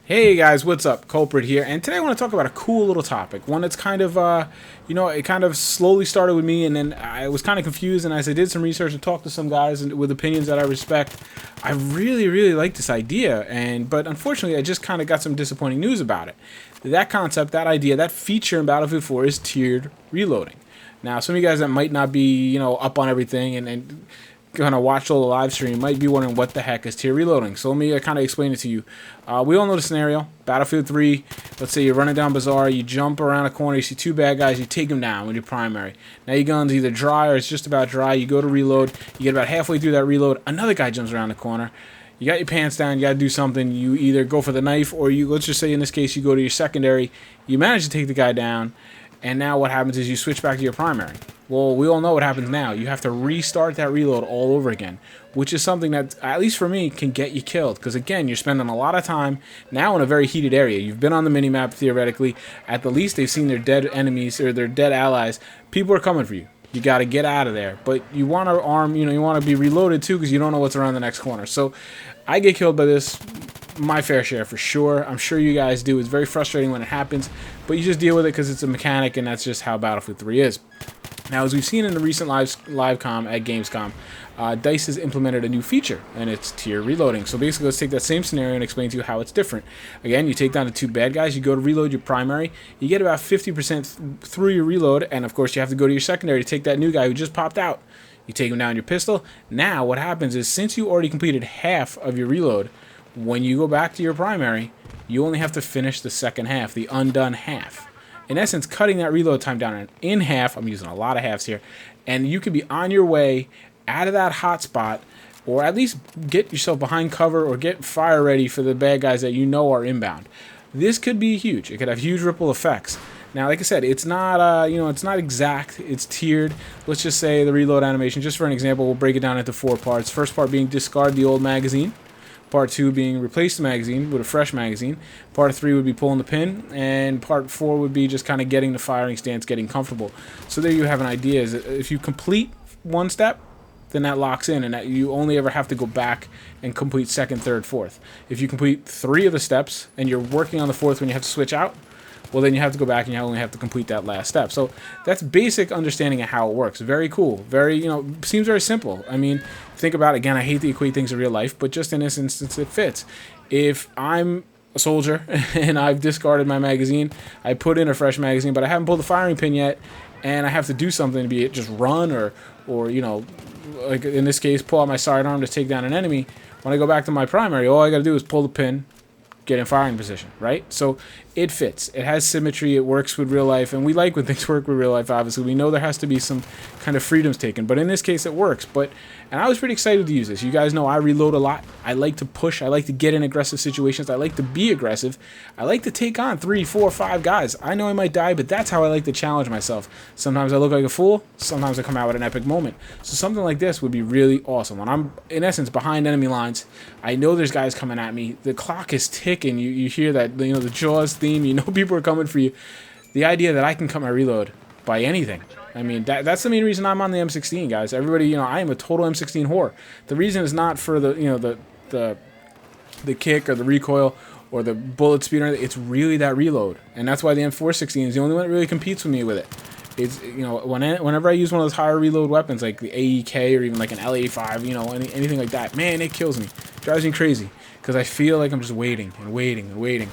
Hey guys, what's up? Kulprit here, and today I want to talk about a cool little topic. One that's kind of, it kind of slowly started with me, and then I was kind of confused. And as I did some research and talked to some guys with opinions that I respect, I really, really like this idea. But unfortunately, I just kind of got some disappointing news about it. That concept, that idea, that feature in Battlefield 4 is tiered reloading. Now, some of you guys that might not be, up on everything and kind of watch all the live stream might be wondering what the heck is tier reloading. So let me kind of explain it to you. We all know the scenario. Battlefield 3, let's say you're running down Bazaar, you jump around a corner, you see two bad guys, you take them down with your primary. Now your gun's either dry or it's just about dry. You go to reload, you get about halfway through that reload, another guy jumps around the corner. You got your pants down, you got to do something. You either go for the knife or let's just say in this case, you go to your secondary, you manage to take the guy down, and now what happens is you switch back to your primary. Well, we all know what happens now. You have to restart that reload all over again, which is something that, at least for me, can get you killed. Because, again, you're spending a lot of time now in a very heated area. You've been on the minimap, theoretically. At the least, they've seen their dead enemies or their dead allies. People are coming for you. You got to get out of there. But you want to you want to be reloaded, too, because you don't know what's around the next corner. So I get killed by this. My fair share for sure. I'm sure you guys do. It's very frustrating when it happens, but you just deal with it because it's a mechanic, and that's just how Battlefield 3 is. Now, as we've seen in the recent live.com at Gamescom, DICE has implemented a new feature, and it's tier reloading. So basically, let's take that same scenario and explain to you how it's different. Again, you take down the two bad guys, you go to reload your primary, you get about 50% through your reload, and of course, you have to go to your secondary to take that new guy who just popped out. You take him down your pistol. Now, what happens is, since you already completed half of your reload, when you go back to your primary, you only have to finish the second half, the undone half. In essence, cutting that reload time down in half. I'm using a lot of halves here. And you could be on your way out of that hot spot, or at least get yourself behind cover or get fire ready for the bad guys that you know are inbound. This could be huge. It could have huge ripple effects. Now, like I said, it's not it's not exact. It's tiered. Let's just say the reload animation, just for an example, we'll break it down into 4 parts. First part being discard the old magazine. Part 2 being replace the magazine with a fresh magazine. Part 3 would be pulling the pin. And Part 4 would be just kind of getting the firing stance, getting comfortable. So there you have an idea. Is that if you complete one step, then that locks in, and that you only ever have to go back and complete second, third, fourth. If you complete 3 of the steps and you're working on the 4th when you have to switch out, well, then you have to go back and you only have to complete that last step. So that's basic understanding of how it works. Very cool. Very, seems very simple. I mean, think about it. Again, I hate to equate things to real life, but just in this instance, it fits. If I'm a soldier and I've discarded my magazine, I put in a fresh magazine, but I haven't pulled the firing pin yet, and I have to do something, be it just run or like in this case, pull out my sidearm to take down an enemy. When I go back to my primary, all I got to do is pull the pin, get in firing position, right? So it fits. It has symmetry. It works with real life, and we like when things work with real life. Obviously, we know there has to be some kind of freedoms taken, but in this case, it works. And I was pretty excited to use this. You guys know I reload a lot. I like to push. I like to get in aggressive situations. I like to be aggressive. I like to take on 3, 4, 5 guys. I know I might die, but that's how I like to challenge myself. Sometimes I look like a fool. Sometimes I come out with an epic moment. So something like this would be really awesome. When I'm, in essence, behind enemy lines, I know there's guys coming at me. The clock is ticking. You hear that, the Jaws theme. You know people are coming for you. The idea that I can cut my reload by anything. I mean, that's the main reason I'm on the M16, guys. Everybody, I am a total M16 whore. The reason is not for the kick or the recoil or the bullet speed or anything. It's really that reload. And that's why the M416 is the only one that really competes with me with it. It's, whenever I use one of those higher reload weapons, like the AEK or even like an LA5, anything like that, man, it kills me. Drives me crazy. Because I feel like I'm just waiting and waiting and waiting.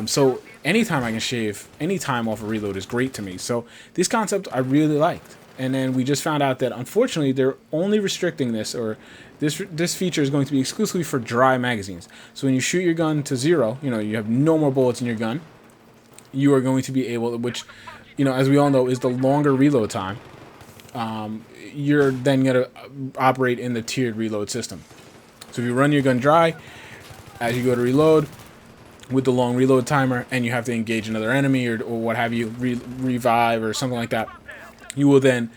So anytime I can shave any time off a reload is great to me. So this concept I really liked. And then we just found out that unfortunately they're only restricting this, or this feature is going to be exclusively for dry magazines. So when you shoot your gun to 0, you have no more bullets in your gun, you are going to be able to, which, as we all know, is the longer reload time. You're then going to operate in the tiered reload system. So if you run your gun dry, as you go to reload, with the long reload timer, and you have to engage another enemy or what have you, revive or something like that, you will then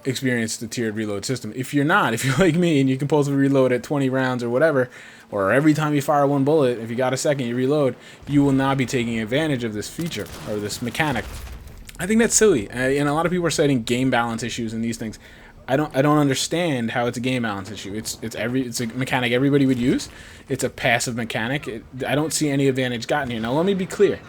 experience the tiered reload system. If you're like me and you compulsively reload at 20 rounds or whatever, or every time you fire 1 bullet, if you got a second, you reload, you will not be taking advantage of this feature or this mechanic. I think that's silly. And a lot of people are citing game balance issues and these things. I don't understand how it's a game balance issue. It's a mechanic everybody would use. It's a passive mechanic. I don't see any advantage gotten here. Now let me be clear.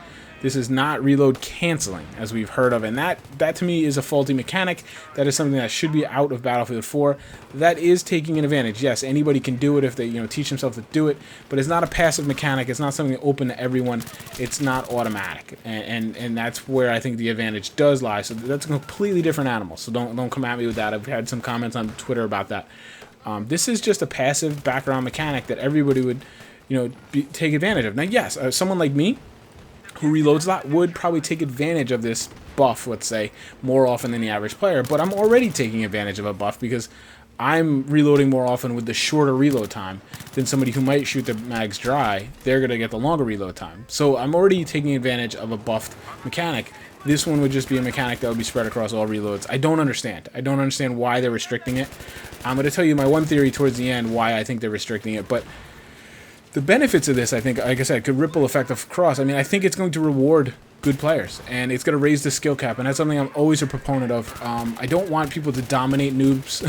This is not reload canceling, as we've heard of, and that to me is a faulty mechanic. That is something that should be out of Battlefield 4. That is taking an advantage. Yes, anybody can do it if they teach themselves to do it, but it's not a passive mechanic. It's not something open to everyone. It's not automatic, and that's where I think the advantage does lie. So that's a completely different animal. So don't come at me with that. I've had some comments on Twitter about that. This is just a passive background mechanic that everybody would take advantage of. Now, yes, someone like me, who reloads a lot, would probably take advantage of this buff, let's say, more often than the average player. But I'm already taking advantage of a buff because I'm reloading more often with the shorter reload time than somebody who might shoot their mags dry. They're going to get the longer reload time. So I'm already taking advantage of a buffed mechanic. This one would just be a mechanic that would be spread across all reloads. I don't understand. I don't understand why they're restricting it. I'm going to tell you my one theory towards the end why I think they're restricting it, but the benefits of this, I think, like I said, could ripple effect across. I mean, I think it's going to reward good players, and it's going to raise the skill cap, and that's something I'm always a proponent of. I don't want people to dominate noobs,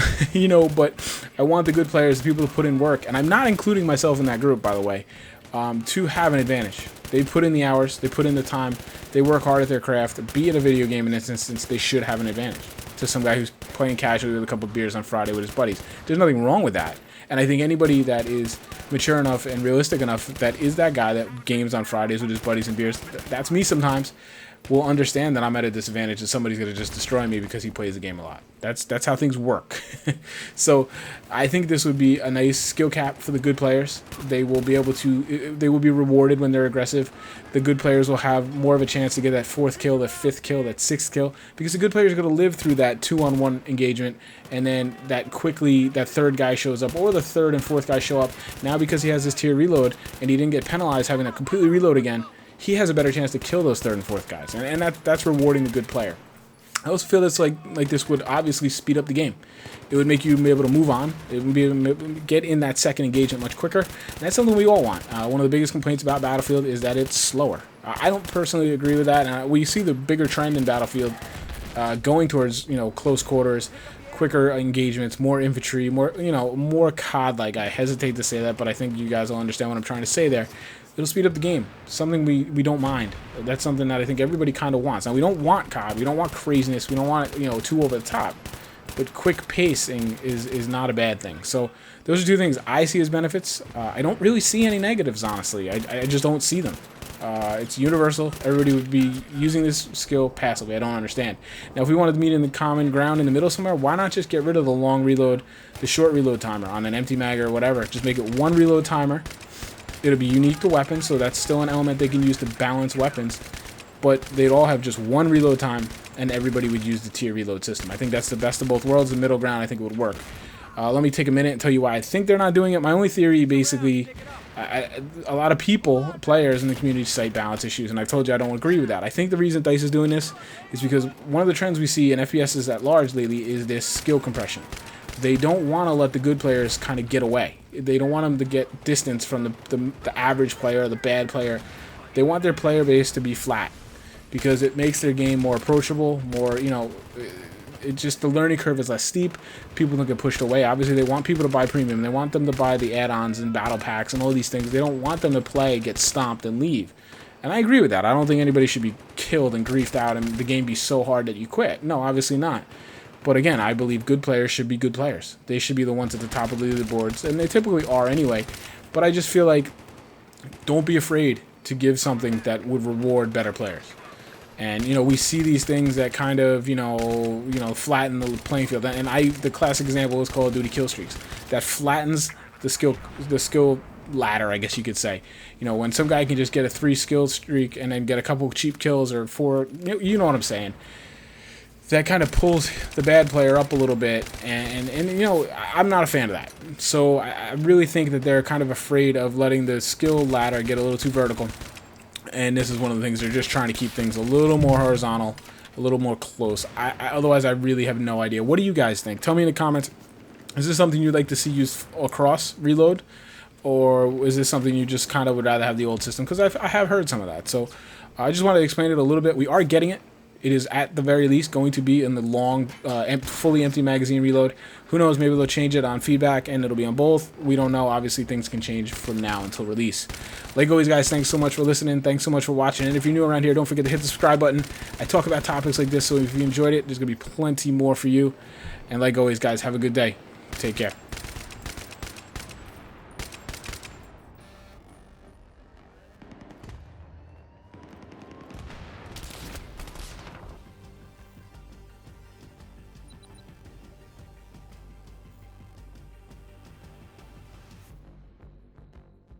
but I want the good players, the people to put in work, and I'm not including myself in that group, by the way, to have an advantage. They put in the hours, they put in the time, they work hard at their craft. Be it a video game in this instance, they should have an advantage to some guy who's playing casually with a couple of beers on Friday with his buddies. There's nothing wrong with that. And I think anybody that is mature enough and realistic enough that is that guy that games on Fridays with his buddies and beers, that's me sometimes, will understand that I'm at a disadvantage and somebody's going to just destroy me because he plays the game a lot. That's how things work. So I think this would be a nice skill cap for the good players. They will be rewarded when they're aggressive. The good players will have more of a chance to get that 4th kill, that 5th kill, that 6th kill, because the good players are going to live through that 2-on-1 engagement, and then that 3rd guy shows up, or the 3rd and 4th guy show up. Now because he has this tier reload and he didn't get penalized having to completely reload again, he has a better chance to kill those 3rd and 4th guys, and that's rewarding the good player. I also feel that's like this would obviously speed up the game. It would make you be able to move on. It would be able to get in that second engagement much quicker. And that's something we all want. One of the biggest complaints about Battlefield is that it's slower. I don't personally agree with that. And we see the bigger trend in Battlefield going towards close quarters, quicker engagements, more infantry, more COD-like. I hesitate to say that, but I think you guys will understand what I'm trying to say there. It'll speed up the game. Something we don't mind. That's something that I think everybody kind of wants. Now, we don't want COD. We don't want craziness. We don't want it, too over the top. But quick pacing is not a bad thing. So those are two things I see as benefits. I don't really see any negatives, honestly. I just don't see them. It's universal. Everybody would be using this skill passively. I don't understand. Now, if we wanted to meet in the common ground in the middle somewhere, why not just get rid of the long reload, the short reload timer on an empty mag or whatever? Just make it one reload timer. It'll be unique to weapons, so that's still an element they can use to balance weapons. But they'd all have just one reload time, and everybody would use the tier reload system. I think that's the best of both worlds. The middle ground, I think it would work. Let me take a minute and tell you why I think they're not doing it. My only theory, basically, a lot of people, players in the community, cite balance issues, and I've told you I don't agree with that. I think the reason DICE is doing this is because one of the trends we see in FPSs at large lately is this skill compression. They don't want to let the good players kind of get away. They don't want them to get distance from the average player or the bad player. They want their player base to be flat because it makes their game more approachable, more, it just, the learning curve is less steep. People don't get pushed away. Obviously, they want people to buy premium. They want them to buy the add-ons and battle packs and all these things. They don't want them to play, get stomped, and leave. And I agree with that. I don't think anybody should be killed and griefed out and the game be so hard that you quit. No, obviously not. But again, I believe good players should be good players. They should be the ones at the top of the leaderboards, and they typically are anyway. But I just feel like don't be afraid to give something that would reward better players. And we see these things that kind of flatten the playing field. And the classic example is Call of Duty kill streaks. That flattens the skill ladder, I guess you could say. When some guy can just get a 3 skill streak and then get a couple cheap kills or 4, you know what I'm saying. That kind of pulls the bad player up a little bit, and I'm not a fan of that. So I really think that they're kind of afraid of letting the skill ladder get a little too vertical, and this is one of the things they're just trying to keep things a little more horizontal, a little more close. Otherwise, I really have no idea. What do you guys think? Tell me in the comments. Is this something you'd like to see used across reload, or is this something you just kind of would rather have the old system? Because I have heard some of that. So I just wanted to explain it a little bit. We are getting it. it is at the very least going to be in the long, fully empty magazine reload. Who knows, maybe they'll change it on feedback and it'll be on both. We don't know. Obviously, things can change from now until release. Like always, guys, thanks so much for listening. Thanks so much for watching. And if you're new around here, don't forget to hit the subscribe button. I talk about topics like this, so if you enjoyed it, there's going to be plenty more for you. And like always, guys, have a good day. Take care.